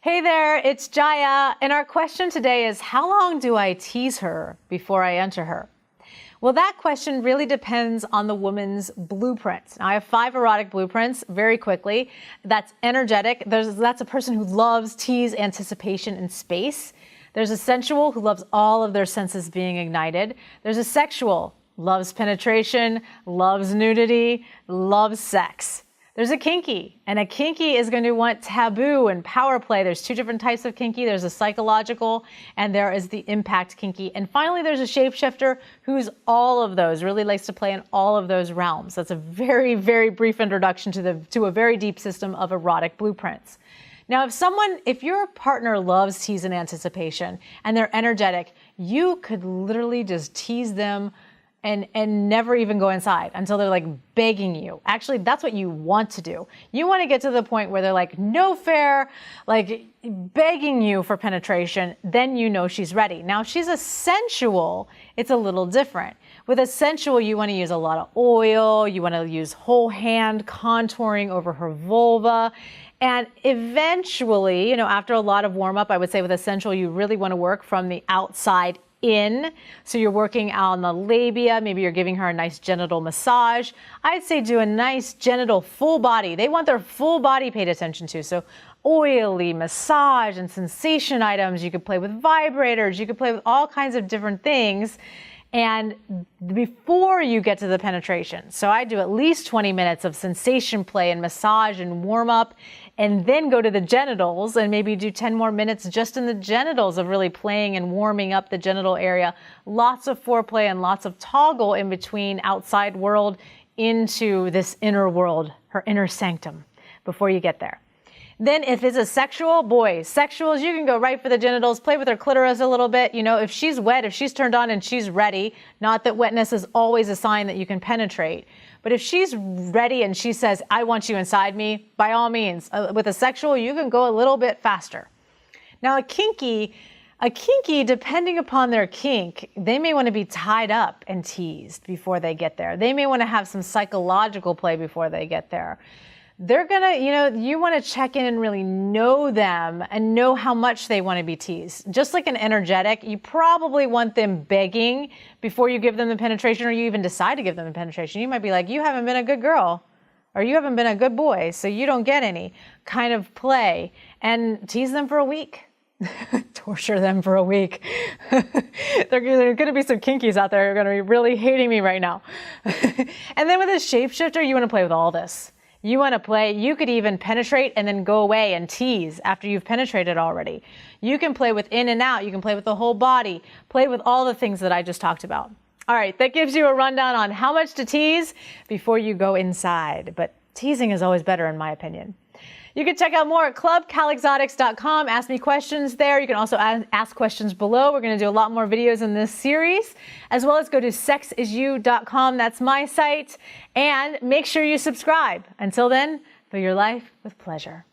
Hey there, it's Jaya, and our question today is, how long do I tease her before I enter her? Well, that question really depends on the woman's blueprint. Now, I have 5 erotic blueprints very quickly. That's energetic. That's a person who loves tease, anticipation, and space. There's a sensual who loves all of their senses being ignited. There's a sexual, loves penetration, loves nudity, loves sex. There's a kinky, and a kinky is going to want taboo and power play. There's 2 different types of kinky. There's a psychological, and there is the impact kinky. And finally, there's a shapeshifter who's all of those, really likes to play in all of those realms. That's a very, very brief introduction to a very deep system of erotic blueprints. Now, if your partner loves tease and anticipation, and they're energetic, you could literally just tease them and never even go inside until they're like begging you. Actually, that's what you want to do. You want to get to the point where they're like, no fair, like begging you for penetration, then you know she's ready. Now, if she's a sensual, it's a little different. With a sensual, you want to use a lot of oil, you want to use whole hand contouring over her vulva. And eventually, after a lot of warm up, I would say with a sensual, you really want to work from the outside in. So you're working on the labia, maybe you're giving her a nice genital massage. I'd say do a nice genital full body. They want their full body paid attention to. So oily massage and sensation items. You could play with vibrators. You could play with all kinds of different things. And before you get to the penetration, so I do at least 20 minutes of sensation play and massage and warm up, and then go to the genitals and maybe do 10 more minutes just in the genitals of really playing and warming up the genital area. Lots of foreplay and lots of toggle in between outside world into this inner world, her inner sanctum, before you get there. Then if it's a sexual, sexuals, you can go right for the genitals, play with her clitoris a little bit. If she's wet, if she's turned on and she's ready, not that wetness is always a sign that you can penetrate, but if she's ready and she says, I want you inside me, by all means, with a sexual, you can go a little bit faster. Now a kinky, depending upon their kink, they may want to be tied up and teased before they get there. They may want to have some psychological play before they get there. They're gonna, you want to check in and really know them and know how much they want to be teased. Just like an energetic, you probably want them begging before you give them the penetration, or you even decide to give them the penetration. You might be like, you haven't been a good girl, or you haven't been a good boy, so you don't get any kind of play, and tease them for a week. Torture them for a week. There are going to be some kinkies out there who are going to be really hating me right now. And then with a shapeshifter, you want to play with all this. You want to play, you could even penetrate and then go away and tease after you've penetrated already. You can play with in and out. You can play with the whole body. Play with all the things that I just talked about. All right, that gives you a rundown on how much to tease before you go inside. But teasing is always better in my opinion. You can check out more at clubcalexotics.com. Ask me questions there. You can also ask questions below. We're going to do a lot more videos in this series, as well as go to sexisyou.com. That's my site. And make sure you subscribe. Until then, fill your life with pleasure.